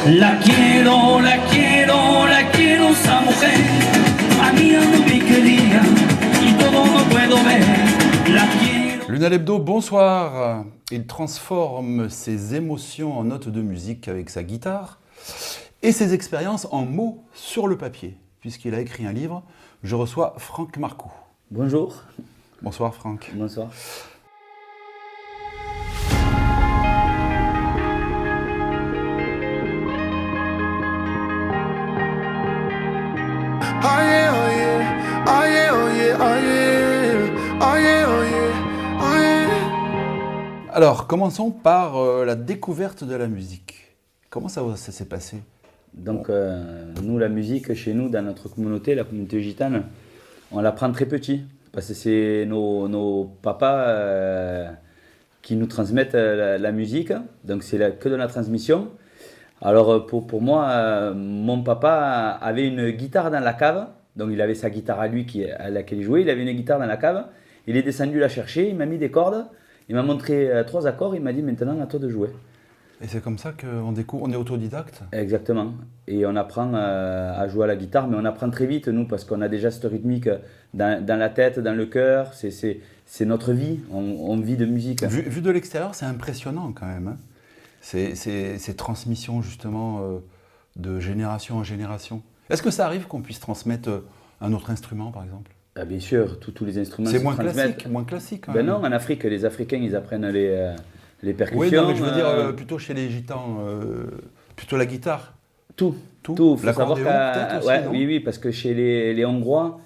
La quiero esa mujer. A mí no me quería y todo no puedo ver. La quiero. Luna Lebdo, bonsoir. Il transforme ses émotions en notes de musique avec sa guitare et ses expériences en mots sur le papier. Puisqu'il a écrit un livre, je reçois Franck Marcoux. Bonjour. Bonsoir Franck. Bonsoir. Alors, commençons par la découverte de la musique. Comment ça s'est passé? Donc, nous, la musique, chez nous, dans notre communauté, la communauté gitane, on l'apprend très petit. Parce que c'est nos papas qui nous transmettent la musique. Donc, c'est que de la transmission. Alors, pour moi, mon papa avait une guitare dans la cave. Donc, il avait sa guitare à lui à laquelle il jouait. Il avait une guitare dans la cave. Il est descendu la chercher. Il m'a mis des cordes. Il m'a montré 3 accords, il m'a dit maintenant à toi de jouer. Et c'est comme ça qu'on découvre, on est autodidacte? Exactement. Et on apprend à jouer à la guitare, mais on apprend très vite nous parce qu'on a déjà cette rythmique dans la tête, dans le cœur. C'est notre vie, on vit de musique. Vu de l'extérieur, c'est impressionnant quand même. Hein. Ces transmissions justement de génération en génération. Est-ce que ça arrive qu'on puisse transmettre un autre instrument par exemple? Ah, bien sûr, tous les instruments c'est se transmettent. moins classique. Ben non, en Afrique, les Africains, ils apprennent les percussions. Oui, non, mais je veux dire plutôt chez les gitans, plutôt la guitare. Tout. Faut savoir oui, parce que chez les Hongrois,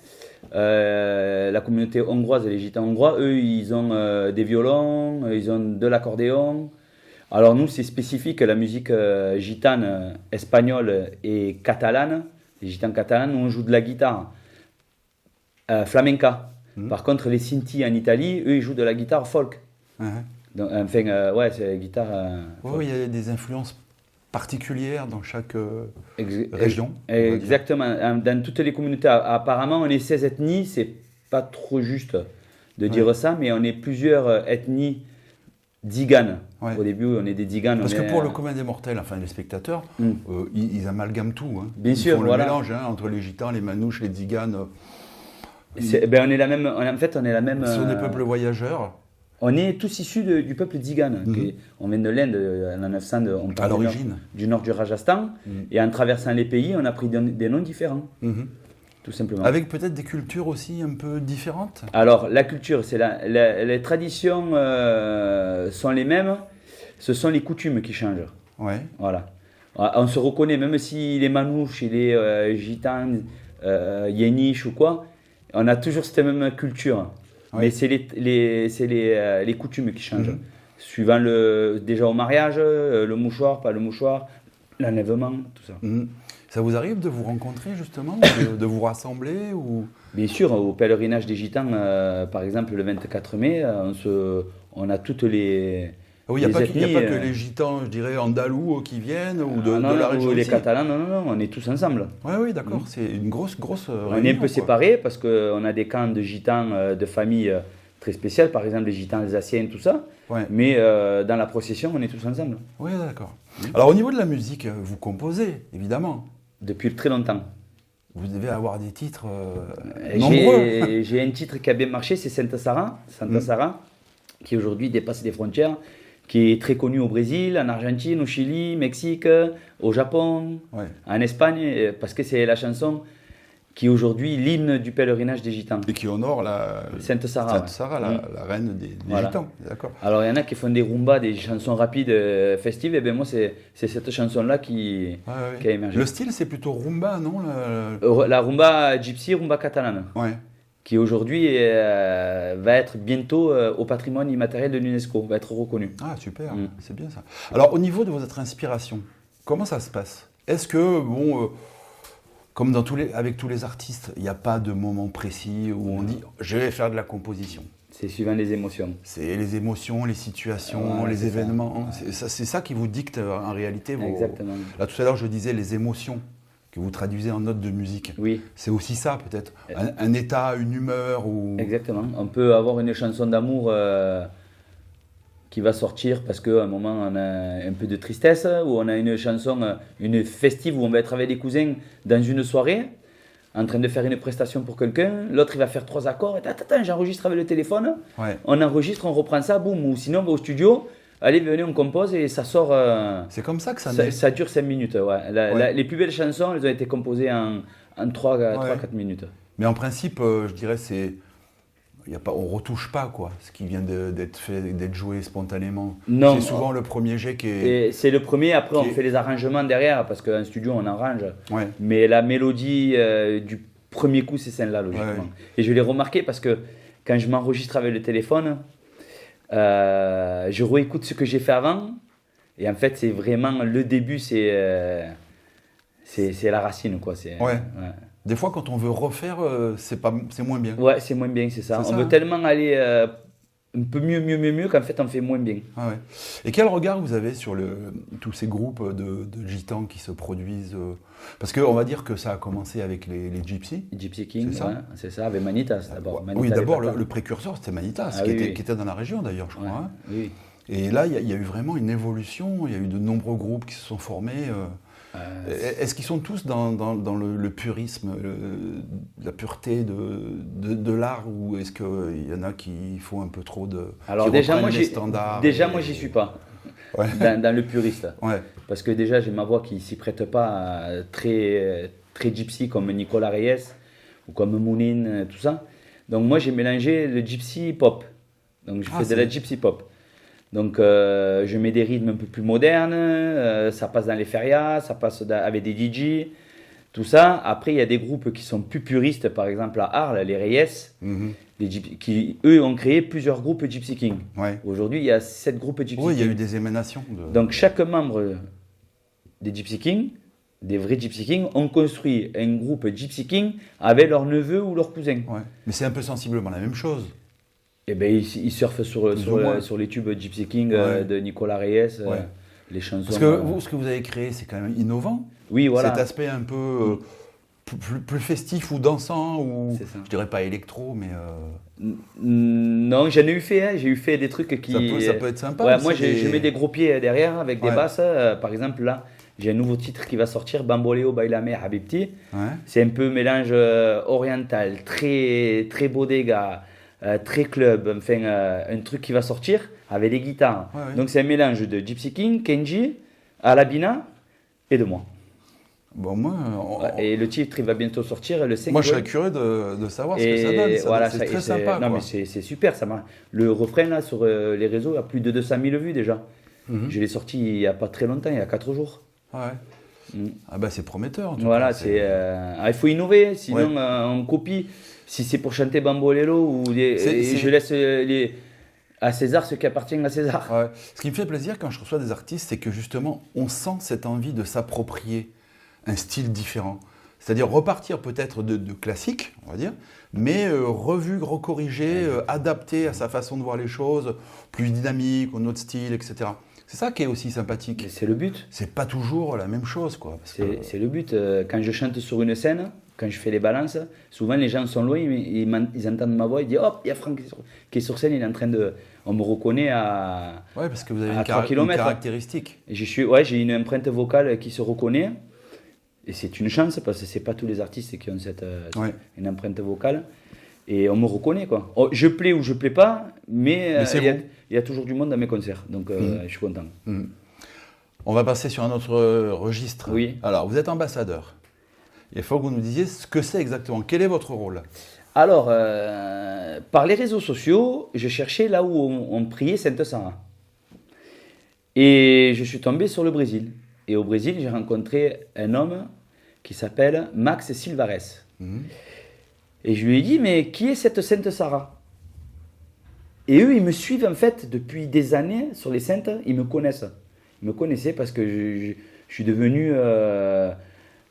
la communauté hongroise et les gitans hongrois, eux, ils ont des violons, ils ont de l'accordéon. Alors nous, c'est spécifique, la musique gitane, espagnole et catalane. Les gitans catalanes, on joue de la guitare. Flamenca. Par contre, les Sinti en Italie, eux, ils jouent de la guitare folk. Donc, enfin, c'est la guitare. Oui, il y a des influences particulières dans chaque région. Exactement. Dans toutes les communautés, apparemment, on est 16 ethnies. C'est pas trop juste de dire ça, mais on est plusieurs ethnies Diganes. Au début, on est des Diganes. Parce que pour le commun des mortels, enfin les spectateurs, ils amalgament tout. Hein. Bien sûr, font le mélange entre les gitans, les manouches, les Diganes. On est la même. En fait, on est la même. Ce sont des peuples voyageurs. On est tous issus du peuple Digane. On vient de l'Inde, en 900, on à l'origine. Du nord du Rajasthan. Et en traversant les pays, on a pris des noms différents. Tout simplement. Avec peut-être des cultures aussi un peu différentes. Alors, la culture, c'est les traditions sont les mêmes. Ce sont les coutumes qui changent. Ouais. Voilà. On se reconnaît, même si les manouches et les gitans, yéniches ou quoi, on a toujours cette même culture. Oui. Mais c'est les coutumes qui changent. Suivant déjà au mariage, le mouchoir, pas le mouchoir, l'enlèvement, tout ça. Ça vous arrive de vous rencontrer justement, de vous rassembler ou... Bien sûr, au pèlerinage des gitans, par exemple le 24 mai, on a toutes les... Oui, il n'y a pas que les gitans, je dirais, andalous qui viennent ou de la région. Ou les catalans, non, on est tous ensemble. Oui, d'accord, c'est une grosse réunion. On est un peu séparés parce qu'on a des camps de gitans de familles très spéciales, par exemple les gitans alsaciens, tout ça. Ouais. Mais dans la procession, on est tous ensemble. Oui, d'accord. Alors au niveau de la musique, vous composez, évidemment. Depuis très longtemps. Vous devez avoir des titres nombreux. J'ai un titre qui a bien marché, c'est Santa Sara, qui aujourd'hui dépasse les frontières, qui est très connu au Brésil, en Argentine, au Chili, Mexique, au Japon, en Espagne, parce que c'est la chanson qui est aujourd'hui l'hymne du pèlerinage des gitans. Et qui honore Sainte Sara, la reine des gitans. D'accord. Alors il y en a qui font des rumbas, des chansons rapides, festives, et bien moi c'est cette chanson-là qui a émergé. Le style c'est plutôt rumba, non? La rumba gypsy, rumba catalane. Ouais. Qui aujourd'hui va être bientôt au patrimoine immatériel de l'UNESCO, va être reconnu. Ah super, c'est bien ça. Alors au niveau de votre inspiration, comment ça se passe? Est-ce que, comme avec tous les artistes, il n'y a pas de moment précis où on dit « je vais faire de la composition ». C'est suivant les émotions. C'est les émotions, les situations, les événements. C'est ça qui vous dicte en réalité. Exactement. Là tout à l'heure je disais les émotions que vous traduisez en notes de musique. Oui. C'est aussi ça peut-être, un état, une humeur ou... Exactement. On peut avoir une chanson d'amour qui va sortir parce qu'à un moment on a un peu de tristesse, ou on a une chanson, une festive où on va être avec des cousins dans une soirée, en train de faire une prestation pour quelqu'un, l'autre il va faire 3 accords, et attends, j'enregistre avec le téléphone, Ouais. on enregistre, on reprend ça, boum, ou sinon on va au studio, allez venez on compose et ça sort, C'est comme ça que ça naît. ça dure 5 minutes, ouais. Les plus belles chansons, elles ont été composées en 3-4 minutes. Mais en principe, je dirais, on retouche pas quoi, ce qui vient d'être fait, d'être joué spontanément. Non. C'est souvent le premier jet qui est. Et c'est le premier, après on Qui- fait les arrangements derrière, parce qu'en studio on arrange. Ouais. Mais la mélodie du premier coup, c'est celle-là, logiquement. Ouais. Et je l'ai remarqué parce que quand je m'enregistre avec le téléphone, je réécoute ce que j'ai fait avant. Et en fait, c'est vraiment le début, c'est la racine, quoi. Ouais. Des fois, quand on veut refaire, c'est moins bien. Ouais, c'est moins bien, c'est ça. C'est On ça, veut hein. tellement aller un peu mieux qu'en fait, on fait moins bien. Ah ouais. Et quel regard vous avez sur tous ces groupes de gitans qui se produisent parce qu'on va dire que ça a commencé avec les gypsies. Gypsy King, C'est ça ouais, c'est ça, avec Manitas d'abord. Oui, Manitas d'abord, des Patas. le précurseur, c'était Manitas, Ah qui, oui, était, oui. qui était dans la région d'ailleurs, je Ouais, crois. Hein. oui. Et là, il y a eu vraiment une évolution, il y a eu de nombreux groupes qui se sont formés. Est-ce qu'ils sont tous dans le purisme, la pureté de l'art, ou est-ce qu'il y en a qui font un peu trop de... Alors qui déjà, reprennent moi, les standards moi, j'y suis pas. Ouais. Dans le puriste. Ouais. Parce que déjà, j'ai ma voix qui s'y prête pas très gypsy comme Nicolas Reyes ou comme Moulin, tout ça. Donc moi, j'ai mélangé le gypsy pop. Donc je fais de la gypsy pop. Donc je mets des rythmes un peu plus modernes, ça passe dans les ferias, ça passe avec des DJ, tout ça. Après, il y a des groupes qui sont plus puristes, par exemple à Arles, les Reyes, Mhm. qui eux ont créé plusieurs groupes Gypsy King. Ouais. Aujourd'hui, il y a 7 groupes Gypsy Oui, il y a King. eu des émanations. Donc chaque membre des Gypsy King, des vrais Gypsy King, ont construit un groupe Gypsy King avec leur neveu ou leur cousin. Ouais. Mais c'est un peu sensiblement la même chose. Et ben ils surfent Plus ou moins. sur les tubes Gypsy King Ouais. de Nicolas Reyes, Ouais. les chansons. Parce que vous, ce que vous avez créé, c'est quand même innovant. oui, voilà. Cet aspect un peu plus festif ou dansant, ou C'est ça. je dirais pas électro, mais Non, j'en ai eu fait, hein. J'ai eu fait des trucs qui. ça peut être sympa. Ouais, aussi, moi, je mets des gros pieds derrière avec des Ouais. basses. Par exemple, là, j'ai un nouveau titre qui va sortir, Bamboleo Bailame Habibti. Ouais. C'est un peu mélange oriental, très, très bodega, très club, enfin, un truc qui va sortir avec des guitares. Ouais, ouais. Donc, c'est un mélange de Gypsy King, Kenji, Alabina et de moi. Bon, moi, Et le titre, il va bientôt sortir, le 5 moi, je serais curieux de savoir ce que ça donne. voilà, C'est très sympa. Non, quoi. mais c'est super. Le refrain, là, sur les réseaux, a plus de 200 000 vues déjà. Mhm. Je l'ai sorti il n'y a pas très longtemps, il y a 4 jours. Ouais. Mm. Ah bah c'est prometteur. En tout Voilà, cas, il faut innover, sinon Ouais. on copie. Si c'est pour chanter Bambolelo, je laisse à César ce qui appartient à César. Ouais. Ce qui me fait plaisir quand je reçois des artistes, c'est que justement, on sent cette envie de s'approprier un style différent. C'est-à-dire repartir peut-être de classique, on va dire, mais revu, recorrigé, adapté à sa façon de voir les choses, plus dynamique, un autre style, etc. C'est ça qui est aussi sympathique. Mais c'est le but. C'est pas toujours la même chose, quoi. parce que- C'est le but. Quand je chante sur une scène, quand je fais les balances, souvent les gens sont loin, ils entendent ma voix, ils disent hop, il y a Franck qui est sur scène, il est en train de. On me reconnaît à. Ouais, parce que vous avez à une, 3 une kilomètres. caractéristique. Et j'ai une empreinte vocale qui se reconnaît. Et c'est une chance parce que c'est pas tous les artistes qui ont Ouais. une empreinte vocale. Et on me reconnaît, quoi. Oh, je plais ou je plais pas, mais c'est il vous. y a toujours du monde dans mes concerts. Donc je suis content. On va passer sur un autre registre. Oui. Alors, vous êtes ambassadeur. Il faut que vous nous disiez ce que c'est exactement. Quel est votre rôle? Alors, par les réseaux sociaux, je cherchais là où on priait Sainte Sarah. Et je suis tombé sur le Brésil. Et au Brésil, j'ai rencontré un homme qui s'appelle Max Silvares. Et je lui ai dit, mais qui est cette Sainte Sarah? Et eux, ils me suivent en fait depuis des années sur les saintes, ils me connaissent. Ils me connaissaient parce que je suis devenu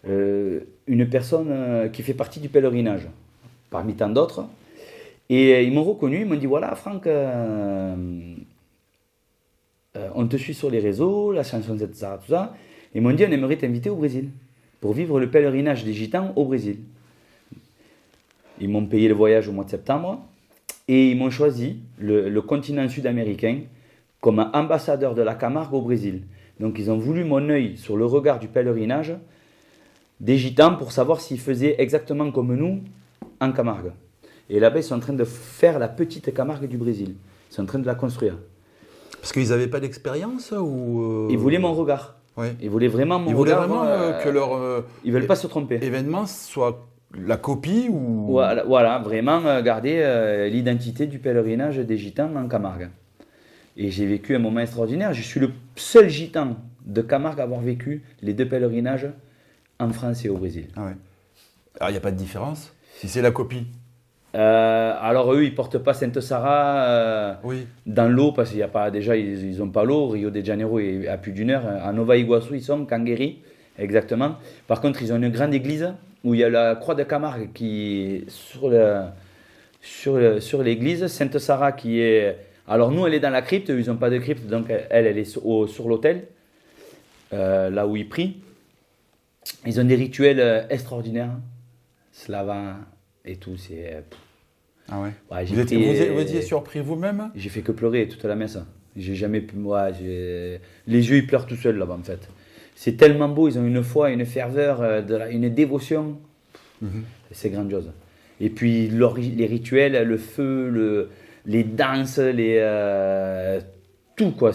une personne qui fait partie du pèlerinage, parmi tant d'autres. Et ils m'ont reconnu, ils m'ont dit, voilà Franck, on te suit sur les réseaux, la chanson Sainte Sarah, tout ça. Ils m'ont dit, on aimerait t'inviter au Brésil pour vivre le pèlerinage des Gitans au Brésil. Ils m'ont payé le voyage au mois de septembre et ils m'ont choisi le continent sud-américain comme ambassadeur de la Camargue au Brésil. Donc ils ont voulu mon œil sur le regard du pèlerinage des gitans pour savoir s'ils faisaient exactement comme nous en Camargue. Et là-bas, ils sont en train de faire la petite Camargue du Brésil. Ils sont en train de la construire. Parce qu'ils n'avaient pas d'expérience ou Ils voulaient mon regard. Ouais. Ils voulaient vraiment mon Ils voulaient regard. vraiment que leur Ils veulent pas se tromper. événement soit la copie ou... Voilà, vraiment garder l'identité du pèlerinage des gitans en Camargue. Et j'ai vécu un moment extraordinaire. Je suis le seul gitan de Camargue à avoir vécu les 2 pèlerinages en France et au Brésil. Ah ouais. Alors, il n'y a pas de différence si c'est la copie? Alors eux, ils portent pas Sainte Sara Oui. dans l'eau parce qu'il y a pas déjà ils ont pas l'eau. Rio de Janeiro est à plus d'1 heure. À Nova Iguaçu, ils sont Cangueri, exactement. Par contre, ils ont une grande église où il y a la croix de Camargue qui est sur l'église. Sainte Sara qui est... Alors nous, elle est dans la crypte. Eux, ils n'ont pas de crypte, donc elle est sur l'autel, là où ils prient. Ils ont des rituels extraordinaires, slava et tout. C'est... Ah ouais. Ouais, Vous étiez surpris vous-même? J'ai fait que pleurer toute la messe. J'ai jamais pu. Les yeux, ils pleurent tout seuls là-bas en fait. C'est tellement beau, ils ont une foi, une ferveur, une dévotion. C'est grandiose. Et puis les rituels, le feu, les danses, tout quoi.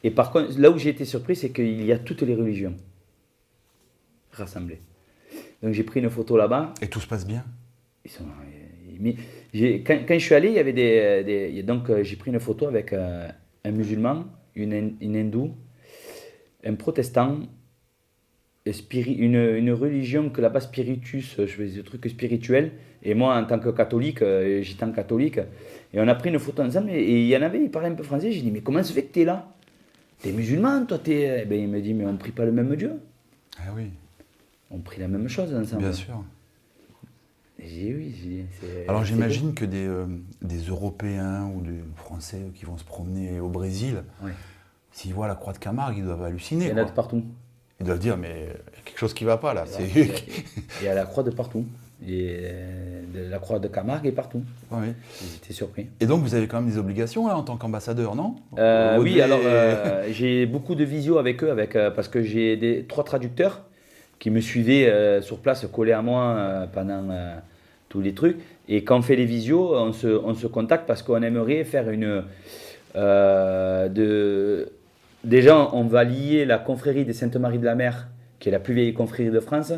Et par contre, là où j'ai été surpris, c'est qu'il y a toutes les religions rassemblées. Donc j'ai pris une photo là-bas. Et tout se passe bien? Quand je suis allé, il y avait donc j'ai pris une photo avec un musulman, une hindoue, un protestant, une religion que là-bas spiritus, je fais des trucs spirituels, et moi en tant que catholique, gitan catholique, et on a pris une photo ensemble, et il y en avait, il parlait un peu français, j'ai dit mais comment ça fait que tu es là? T'es musulman, toi t'es... Eh ben, il me dit mais on ne prie pas le même Dieu. Ah oui. On prie la même chose ensemble. Bien sûr. J'ai dit oui. Alors j'imagine que des Européens ou des Français qui vont se promener au Brésil, Ouais. s'ils voient la croix de Camargue, ils doivent halluciner. Il y en a quoi. de partout. Ils doivent dire, mais il y a quelque chose qui ne va pas là. Il y a la croix de partout. Et la croix de Camargue est partout. Oui. J'étais surpris. Et donc vous avez quand même des obligations là en tant qu'ambassadeur, non? Oui, alors j'ai beaucoup de visio avec eux, parce que j'ai 3 traducteurs qui me suivaient sur place, collés à moi pendant tous les trucs. Et quand on fait les visios, on se contacte parce qu'on aimerait faire Déjà, on va lier la confrérie des Sainte-Marie de la Mer, qui est la plus vieille confrérie de France,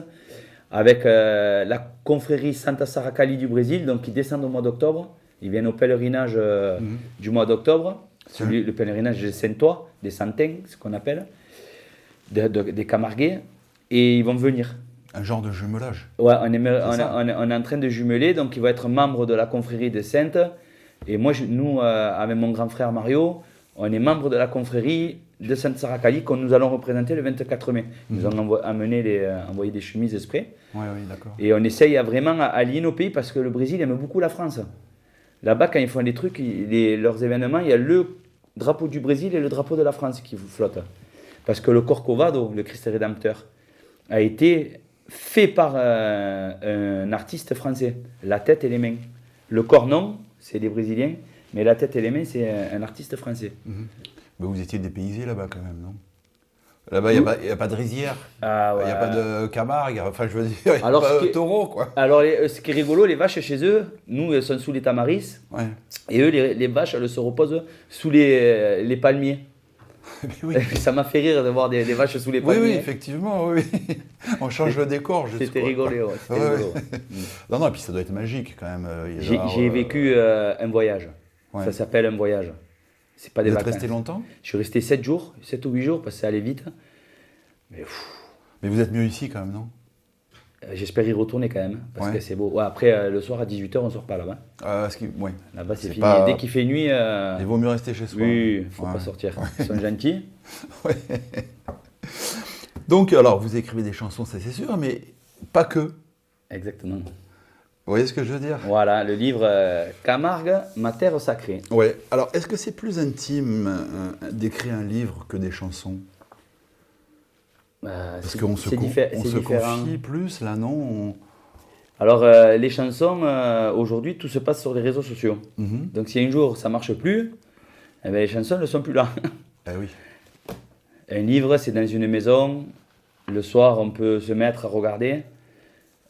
avec la confrérie Santa Sara Cali du Brésil, donc qui descendent au mois d'octobre. Ils viennent au pèlerinage du mois d'octobre, le pèlerinage des Saintois, des Santins, ce qu'on appelle, des Camarguais, et ils vont venir. Un genre de jumelage. Ouais, on est en train de jumeler, donc il va être membre de la confrérie des Saintes. Et moi, nous, avec mon grand frère Mario, on est membre de la confrérie de Santa Sara Cali que nous allons représenter le 24 mai. Ils nous ont envoyé des chemises exprès. Oui, d'accord. Et on essaye vraiment à lier nos pays parce que le Brésil aime beaucoup la France. Là-bas, quand ils font des trucs, leurs événements, il y a le drapeau du Brésil et le drapeau de la France qui flottent. Parce que le Corcovado, le Christ Rédempteur, a été fait par un artiste français. La tête et les mains. Le corps, non, c'est des Brésiliens, mais la tête et les mains, c'est un artiste français. Mais vous étiez dépaysé là-bas quand même, non? Là-bas, il n'y a pas de rizière, il n'y a pas de Camargue, enfin je veux dire, il n'y a pas de taureau, quoi. Alors, ce qui est rigolo, les vaches chez eux, nous, elles sont sous les tamaris, Ouais. et eux, les vaches, elles se reposent sous les palmiers. Oui. Ça m'a fait rire de voir des vaches sous les palmiers. Oui, effectivement, oui. On change le décor, juste. C'était rigolo, ouais. C'était Ouais. rigolo. Non, et puis ça doit être magique quand même. J'ai vécu un voyage. Ouais. Ça s'appelle un voyage. C'est pas des Vous êtes vacances. resté longtemps? Je suis resté 7 jours, 7 ou 8 jours, parce que ça allait vite. Mais vous êtes mieux ici quand même, non? J'espère y retourner quand même, parce Ouais. que c'est beau. Ouais, après, le soir à 18h, on sort pas là-bas. Ouais. Là-bas, c'est C'est fini. pas- Dès qu'il fait nuit, Il vaut mieux rester chez soi. oui, faut Ouais. pas sortir. Ils sont gentils. Ouais. Donc, alors, vous écrivez des chansons, ça c'est sûr, mais pas que. Vous Exactement. voyez ce que je veux dire? Voilà, le livre Camargue, ma terre sacrée. Ouais. Alors, est-ce que c'est plus intime d'écrire un livre que des chansons? Parce qu'on se, on se confie plus, là, non? Alors, les chansons, aujourd'hui, tout se passe sur les réseaux sociaux. Donc, si un jour ça marche plus, eh ben, les chansons ne sont plus là. Eh oui. Un livre, c'est dans une maison. Le soir, on peut se mettre à regarder.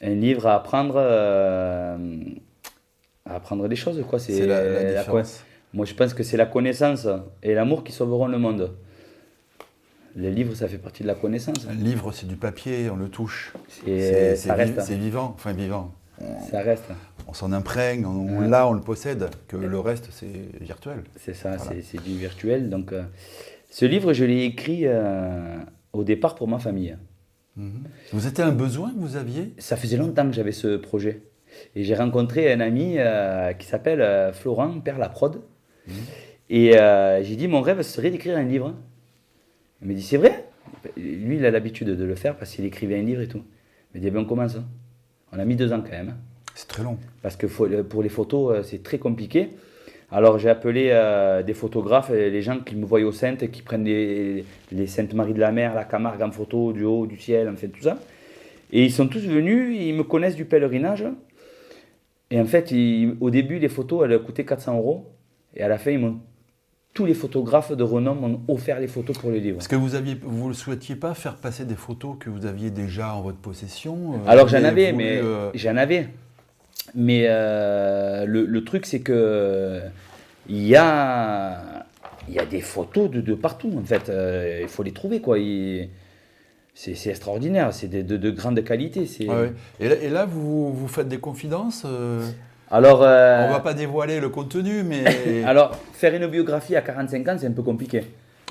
Un livre, à apprendre des choses, quoi. C'est la différence. Moi, je pense que c'est la connaissance et l'amour qui sauveront le monde. Le livre, ça fait partie de la connaissance. Un livre, c'est du papier, on le touche. Ça reste. C'est vivant, enfin vivant. Ça reste. On s'en imprègne, on le possède, que le reste, c'est virtuel. C'est ça, Voilà. c'est du virtuel. Donc, ce livre, je l'ai écrit au départ pour ma famille. Vous étiez un besoin que vous aviez? Ça faisait longtemps que j'avais ce projet. Et j'ai rencontré un ami qui s'appelle Florent, Père Laprode. Et j'ai dit, mon rêve, ce serait d'écrire un livre. Il m'a dit, c'est vrai? Lui, il a l'habitude de le faire parce qu'il écrivait un livre et tout. Il m'a dit, ben, on commence. On a mis 2 ans quand même. C'est très long. Parce que pour les photos, c'est très compliqué. Alors j'ai appelé des photographes, les gens qui me voient aux Saintes, qui prennent les Saintes Marie de la Mer, la Camargue en photo, du haut, du ciel, en fait tout ça. Et ils sont tous venus, ils me connaissent du pèlerinage. Et en fait, au début, les photos, elles coûtaient 400 €. Et à la fin, tous les photographes de renom m'ont offert les photos pour le livre. Est-ce que vous ne souhaitiez pas faire passer des photos que vous aviez déjà en votre possession? Alors j'en avais, mais le truc, c'est que il y a des photos de partout, en fait. Il faut les trouver, quoi. C'est extraordinaire, c'est de grande qualité. Ah ouais. Et là, vous faites des confidences Alors, on ne va pas dévoiler le contenu, mais... alors, faire une biographie à 45 ans, c'est un peu compliqué.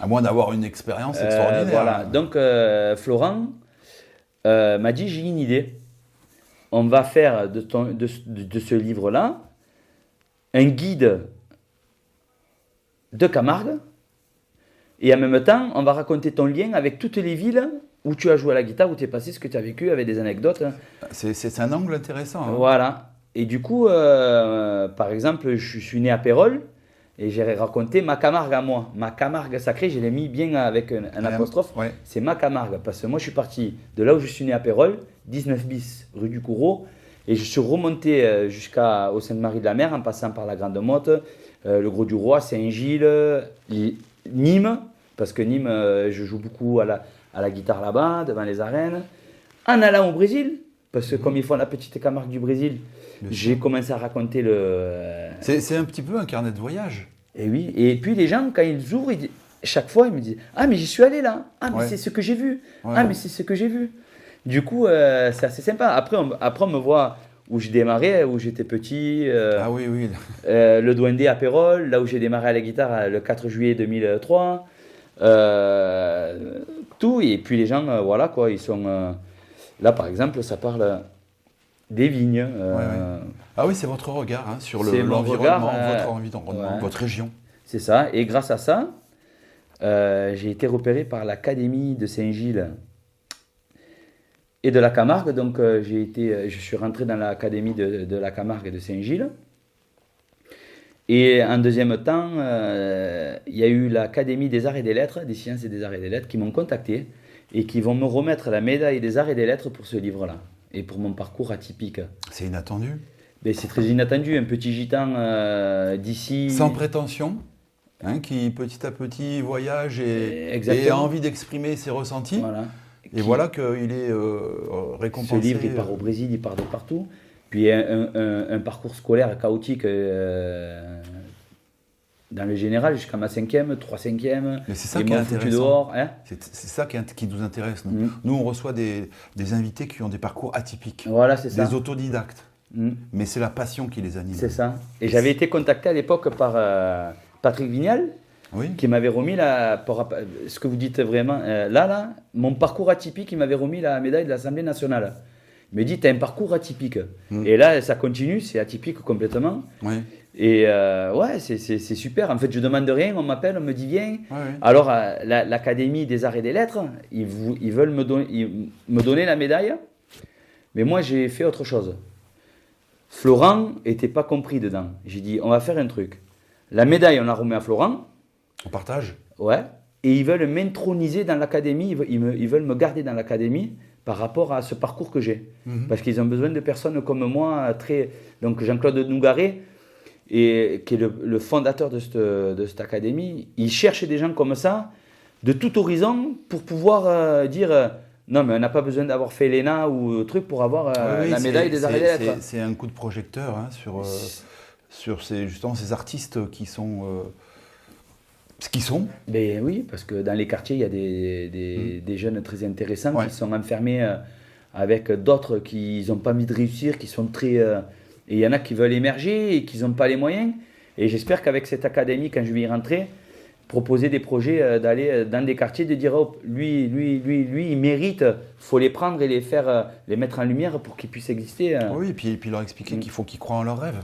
À moins d'avoir une expérience extraordinaire. Voilà. Donc, Florent m'a dit, j'ai une idée. On va faire de ce livre-là un guide de Camargue. Et en même temps, on va raconter ton lien avec toutes les villes où tu as joué à la guitare, où tu es passé, ce que tu as vécu, avec des anecdotes. C'est un angle intéressant. Hein. Voilà. Et du coup, par exemple, je suis né à Pérol et j'ai raconté ma Camargue à moi. Ma Camargue sacrée, je l'ai mis bien avec un apostrophe. Ouais. C'est ma Camargue. Parce que moi, je suis parti de là où je suis né à Pérol, 19 bis, rue du Coureau. Et je suis remonté jusqu'au Sainte-Marie de la Mer en passant par la Grande Motte, le Gros du Roi, Saint-Gilles, Nîmes. Parce que Nîmes, je joue beaucoup à la guitare là-bas, devant les arènes. En allant au Brésil, parce que comme ils font la petite Camargue du Brésil, j'ai commencé à raconter C'est un petit peu un carnet de voyage. Et oui, et puis les gens, quand ils ouvrent, chaque fois, ils me disent « Ah, mais j'y suis allé là. Ah, mais c'est ce que j'ai vu. Ah, mais c'est ce que j'ai vu. » Du coup, c'est assez sympa. Après, on me voit où j'ai démarré, où j'étais petit. Ah oui, oui. Le Douandé à Pérol, là où j'ai démarré à la guitare le 4 juillet 2003. Tout, et puis les gens, voilà quoi, ils sont... là, par exemple, ça parle des vignes. Ah oui, c'est votre regard hein, sur C'est mon l'environnement, regard, votre environnement, votre région. C'est ça, et grâce à ça, j'ai été repéré par l'Académie de Saint-Gilles et de la Camargue. Donc, je suis rentré dans l'Académie de la Camargue et de Saint-Gilles. Et en deuxième temps, il y a eu l'Académie des Arts et des Lettres, des Sciences et des Arts et des Lettres, qui m'ont contacté et qui vont me remettre la médaille des Arts et des Lettres pour ce livre-là et pour mon parcours atypique. C'est inattendu. Mais c'est très inattendu, un petit gitan d'ici. Sans prétention, hein, qui petit à petit voyage et a envie d'exprimer ses ressentis. Voilà. Et voilà qu'il est récompensé. Ce livre, il part au Brésil, il part de partout. Puis un parcours scolaire chaotique dans le général, jusqu'à ma 5e, 3 5e. Mais c'est ça qui est intéressant. Dehors, hein. C'est ça qui nous intéresse. Nous, nous on reçoit des invités qui ont des parcours atypiques. Voilà, c'est ça. Des autodidactes. Mais c'est la passion qui les anime. C'est ça. Et j'avais été contacté à l'époque par Patrick Vignal, qui m'avait remis ce que vous dites vraiment, mon parcours atypique, il m'avait remis la médaille de l'Assemblée nationale. Il me dit, tu as un parcours atypique. Et là, ça continue, c'est atypique complètement. Oui. Et c'est super. En fait, je demande rien, on m'appelle, on me dit viens. Ouais. Alors, l'Académie des Arts et des Lettres, ils veulent me donner la médaille. Mais moi, j'ai fait autre chose. Florent n'était pas compris dedans. J'ai dit, on va faire un truc. La médaille, on la remet à Florent. On partage. Ouais. Et ils veulent m'introniser dans l'académie, ils veulent me garder dans l'académie par rapport à ce parcours que j'ai. Parce qu'ils ont besoin de personnes comme moi, donc Jean-Claude Nougaret, et qui est le fondateur de cette académie, il cherche des gens comme ça, de tout horizon, pour pouvoir dire non, mais on n'a pas besoin d'avoir fait l'ENA ou truc pour avoir Oui, la médaille des arts et des lettres. C'est un coup de projecteur hein, sur justement ces artistes qui sont ce qu'ils sont. Ben oui, parce que dans les quartiers, il y a des jeunes très intéressants qui sont enfermés avec d'autres qui n'ont pas envie de réussir, qui sont très... et il y en a qui veulent émerger et qui n'ont pas les moyens. Et j'espère qu'avec cette académie, quand je vais y rentrer, proposer des projets, d'aller dans des quartiers, de dire oh, lui, il mérite, il faut les prendre et les faire, les mettre en lumière pour qu'ils puissent exister. Oui, et puis leur expliquer qu'il faut qu'ils croient en leurs rêves.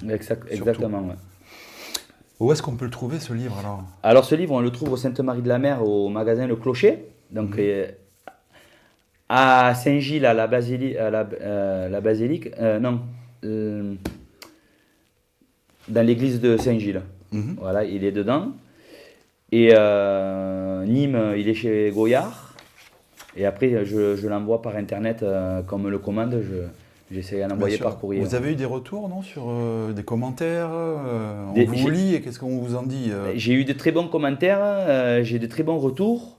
Exactement. Ouais. Où est-ce qu'on peut le trouver ce livre alors? Alors ce livre, on le trouve au Sainte-Marie-de-la-Mer, au magasin Le Clocher, donc à Saint-Gilles, à la basilique, dans l'église de Saint-Gilles. Voilà, il est dedans. Et Nîmes, il est chez Goyard. Et après, je l'envoie par Internet, comme le commande, j'essaie d'en envoyer par courrier. Vous avez eu des retours, non, sur des commentaires on Des- vous lit et qu'est-ce qu'on vous en dit J'ai eu de très bons commentaires, j'ai de très bons retours.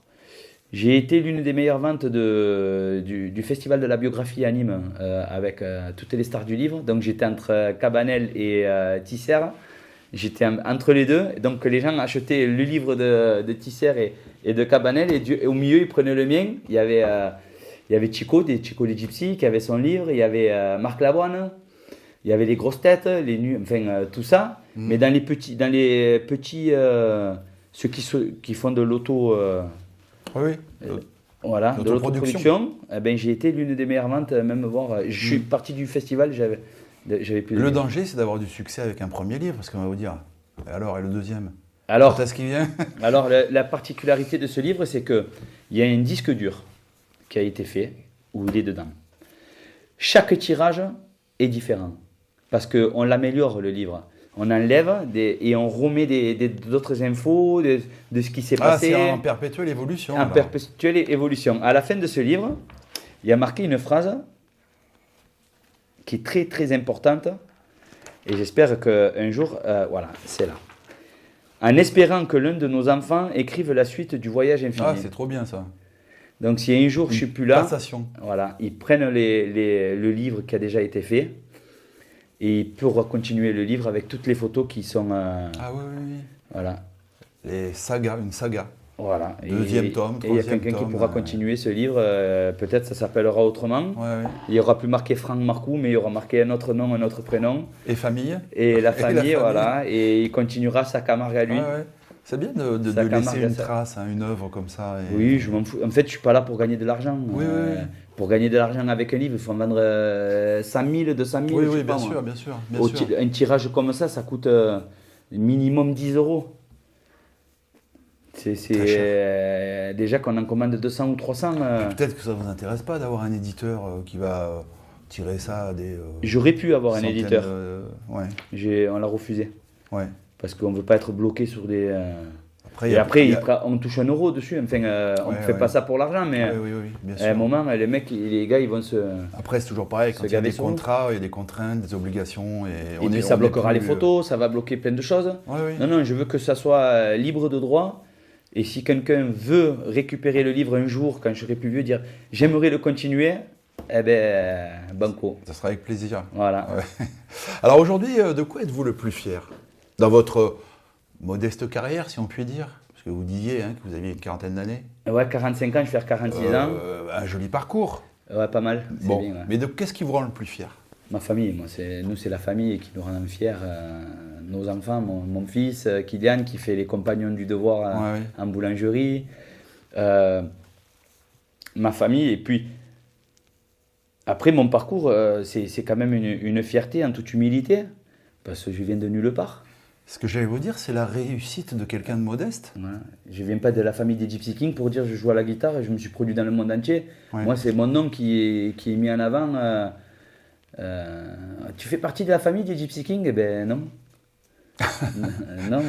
J'ai été l'une des meilleures ventes du Festival de la biographie à Nîmes, avec toutes les stars du livre. Donc j'étais entre Cabanel et Tisser. J'étais entre les deux. Donc les gens achetaient le livre de Tisser et de Cabanel. Et au milieu, ils prenaient le mien. Il y avait Chico les Gypsy, qui avait son livre. Il y avait Marc Lavoine. Il y avait les grosses têtes, les nus, enfin tout ça. Mais dans les petits ceux qui font de l'auto... Oui. Voilà, de l'autoproduction, j'ai été l'une des meilleures ventes, même voir. Je suis parti du festival, j'avais plus de Le livres. danger, c'est d'avoir du succès avec un premier livre, parce qu'on va vous dire, et alors, et le deuxième Alors, Quand est-ce qu'il vient alors la particularité de ce livre, c'est qu'il y a un disque dur qui a été fait, où il est dedans. Chaque tirage est différent, parce qu'on l'améliore, le livre. On enlève et on remet d'autres infos de ce qui s'est passé. C'est en perpétuelle évolution. En perpétuelle évolution. À la fin de ce livre, il y a marqué une phrase qui est très très importante et j'espère qu'un jour, voilà, c'est là. En espérant que l'un de nos enfants écrive la suite du voyage infini. Ah, c'est trop bien ça. Donc si un jour je suis plus là, Passation. voilà, ils prennent le livre qui a déjà été fait. Et il peut continuer le livre avec toutes les photos qui sont... Ah oui. Voilà. Une saga. Voilà. Deuxième tome, et il y a troisième quelqu'un qui tome, pourra continuer ce livre. Peut-être ça s'appellera autrement. Ouais. Il n'y aura plus marqué Franck Marcoux, mais il y aura marqué un autre nom, un autre prénom. Et famille. Et la famille, voilà. Et il continuera sa camargue à lui. Ouais. C'est bien de laisser une trace, une œuvre comme ça. Oui, je m'en fous. En fait, je ne suis pas là pour gagner de l'argent. Oui. Pour gagner de l'argent avec un livre, il faut en vendre 100 000, 200 000. Oui, bien sûr. Un tirage comme ça coûte minimum 10 euros. C'est déjà qu'on en commande 200 ou 300. Peut-être que ça ne vous intéresse pas d'avoir un éditeur qui va tirer ça à des. J'aurais pu avoir un éditeur. On l'a refusé. Ouais. Parce qu'on ne veut pas être bloqué sur des. Après, on touche 1 euro dessus. Enfin, on ne fait pas ça pour l'argent, mais oui, bien sûr. à un moment, les gars, ils vont se. Après, c'est toujours pareil. Quand il y a des contrats, il y a des contraintes, des obligations. Et puis ça bloquera les photos, ça va bloquer plein de choses. Non, je veux que ça soit libre de droit. Et si quelqu'un veut récupérer le livre un jour, quand je serai plus vieux, dire j'aimerais le continuer, banco. Ça sera avec plaisir. Voilà. Ouais. Alors aujourd'hui, de quoi êtes-vous le plus fier dans votre modeste carrière, si on peut dire? Parce que vous disiez que vous aviez une quarantaine d'années. Ouais, 45 ans, je vais faire 46 ans. Un joli parcours. Ouais, pas mal. Bon, bien, ouais. Mais qu'est-ce qui vous rend le plus fier? Ma famille, nous c'est la famille qui nous rend fiers. Nos enfants, mon fils Kylian qui fait les compagnons du devoir en boulangerie. Ma famille, et puis après mon parcours, c'est quand même une fierté en toute humilité, parce que je viens de nulle part. Ce que j'allais vous dire, c'est la réussite de quelqu'un de modeste. Voilà. Je ne viens pas de la famille des Gypsy Kings pour dire je joue à la guitare et je me suis produit dans le monde entier. Ouais. Moi, c'est mon nom qui est mis en avant. Tu fais partie de la famille des Gypsy Kings? Eh ben non. Non.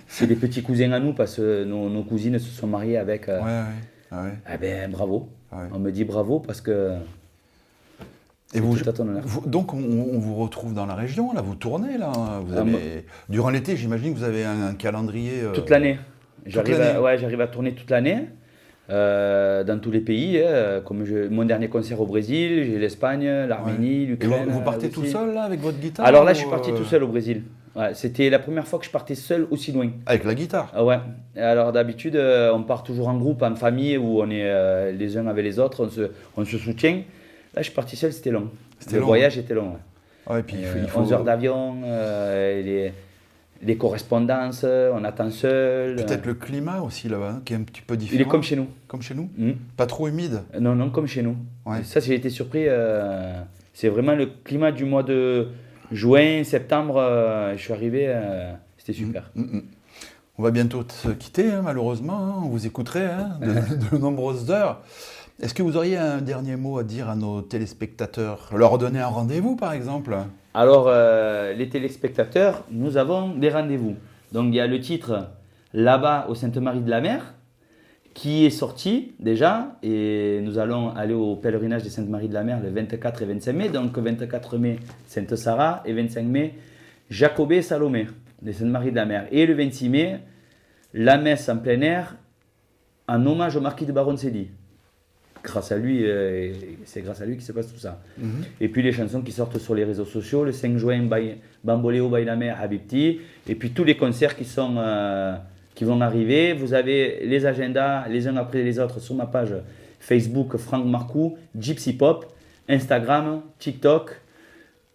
C'est des petits cousins à nous parce que nos cousines se sont mariées avec. Ah ouais. Eh ben bravo. Ah ouais. On me dit bravo parce que Et C'est tout à ton honneur. donc on vous retrouve dans la région, là, vous tournez là. Vous Ah, durant l'été, j'imagine que vous avez un calendrier. Toute l'année. l'année. J'arrive à tourner toute l'année. Dans tous les pays, comme mon dernier concert au Brésil, j'ai l'Espagne, l'Arménie, Et l'Ukraine. vous partez aussi. tout seul là avec votre guitare Alors là, je ou, suis parti tout seul au Brésil. Ouais, c'était la première fois que je partais seul aussi loin. Avec la guitare. Ah ouais. Alors d'habitude, on part toujours en groupe, en famille, où on est les uns avec les autres, on se soutient. Là, je suis parti seul, c'était long. Le long, voyage était long. Ouais. Ouais, et puis il faut 11 heures d'avion, les correspondances, on attend seul. peut-être le climat aussi là-bas, hein, qui est un petit peu différent. Il est comme chez nous. Comme chez nous. Hmm. Pas trop humide. Non, comme chez nous. Ouais. Ça, j'ai été surpris. C'est vraiment le climat du mois de juin, septembre. Je suis arrivé, c'était super. On va bientôt se quitter, hein, malheureusement. Hein. On vous écouterait hein, de nombreuses heures. Est-ce que vous auriez un dernier mot à dire à nos téléspectateurs? Leur donner un rendez-vous, par exemple? Alors, les téléspectateurs, nous avons des rendez-vous. Donc, il y a le titre Là-bas au Sainte-Marie-de-la-Mer qui est sorti déjà. Et nous allons aller au pèlerinage des Sainte-Marie-de-la-Mer le 24 et 25 mai. Donc, 24 mai, Sainte-Sarah et 25 mai, Jacobé et Salomé, des Sainte-Marie-de-la-Mer. Et le 26 mai, la messe en plein air en hommage au marquis de Baroncelli. Grâce à lui, c'est grâce à lui qu'il se passe tout ça. Et puis les chansons qui sortent sur les réseaux sociaux, le 5 juin, Bamboléo, Bailame, Habibti, et puis tous les concerts qui vont arriver. Vous avez les agendas les uns après les autres sur ma page Facebook Franck Marcoux, Gypsy Pop, Instagram, TikTok,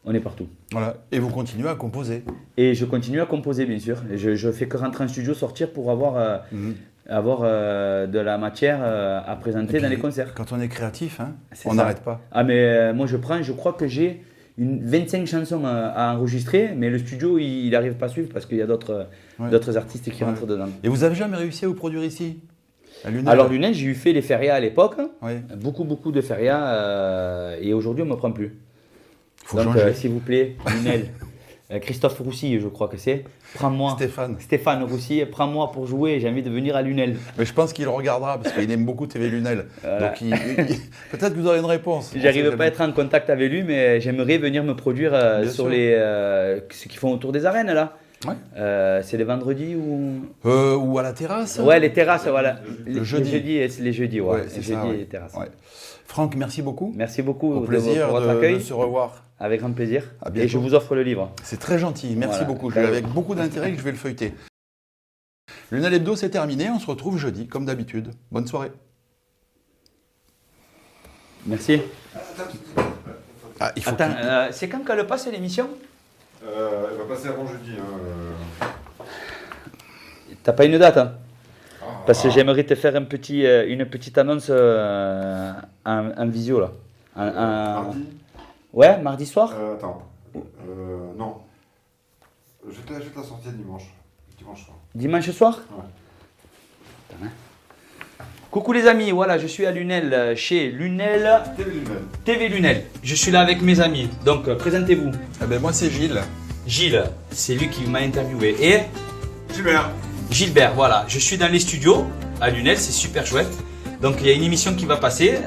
on est partout. Voilà. Et vous continuez à composer. Et je continue à composer bien sûr. Je fais que rentrer en studio, sortir pour avoir de la matière à présenter dans les concerts. Quand on est créatif, hein, C'est on ça. n'arrête pas. Ah mais moi je crois que j'ai 25 chansons à enregistrer, mais le studio il n'arrive pas à suivre parce qu'il y a d'autres artistes qui rentrent dedans. Et vous avez jamais réussi à vous produire ici à Lunel? Alors Lunel, j'ai eu fait les férias à l'époque, Oui. beaucoup de férias, et aujourd'hui on ne me prend plus. Faut Donc changer. s'il vous plaît, Lunel, Christophe Roussy je crois que c'est, prends-moi. Stéphane Roussy, prends-moi pour jouer, j'ai envie de venir à Lunel. Mais je pense qu'il regardera parce qu'il aime beaucoup TV Lunel. Voilà. Donc peut-être que vous aurez une réponse. J'arrive pas à être en contact avec lui, mais j'aimerais venir me produire sur ce qu'ils font autour des arènes là. Ouais. C'est les vendredis Ou à la terrasse. Ouais, les terrasses, voilà. Le jeudi. Les jeudis, ouais. C'est Les ça, jeudis ouais. et les terrasses. Ouais. Franck, merci beaucoup. Merci beaucoup Au plaisir pour votre de accueil. se revoir. Avec grand plaisir. À bientôt. Et je vous offre le livre. C'est très gentil, merci Voilà. beaucoup. Avec beaucoup d'intérêt que je vais le feuilleter. Lunel Hebdo, c'est terminé. On se retrouve jeudi, comme d'habitude. Bonne soirée. Merci. Ah, il faut Attends, c'est quand qu'elle passe l'émission? Elle va passer avant jeudi. T'as pas une date hein? Parce que j'aimerais te faire une petite annonce en visio là. Mardi. Ouais, mardi soir. Attends. Non. Je vais te la sortir dimanche. Dimanche soir. Dimanche soir? Ouais. Attends, hein. Coucou les amis, voilà, je suis à Lunel, chez Lunel TV Lunel. TV Lunel. Je suis là avec mes amis. Donc présentez-vous. Ah ben, moi, c'est Gilles. Gilles, c'est lui qui m'a interviewé. Et Gilbert. Gilbert, voilà, je suis dans les studios à Lunel, c'est super chouette. Donc il y a une émission qui va passer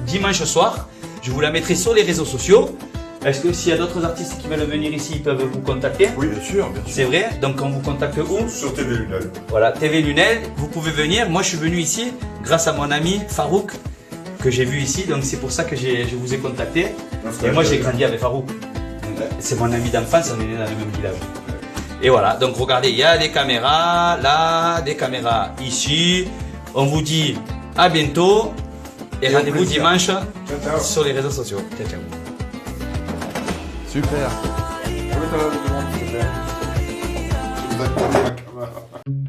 dimanche soir. Je vous la mettrai sur les réseaux sociaux. Est-ce que s'il y a d'autres artistes qui veulent venir ici, ils peuvent vous contacter? Oui, bien sûr, bien sûr. C'est vrai, donc on vous contacte où? Sur TV Lunel. Voilà, TV Lunel, vous pouvez venir. Moi je suis venu ici grâce à mon ami Farouk que j'ai vu ici, donc c'est pour ça que je vous ai contacté. Et moi j'ai grandi avec Farouk. C'est mon ami d'enfance, on est né dans le même village. Et voilà, donc regardez, il y a des caméras là, des caméras ici. On vous dit à bientôt et Et au rendez-vous plaisir. dimanche Ciao, ciao. sur les réseaux sociaux. Ciao, ciao. Super. Je vais te la demander, s'il te plaît. Je vous accorde ma caméra.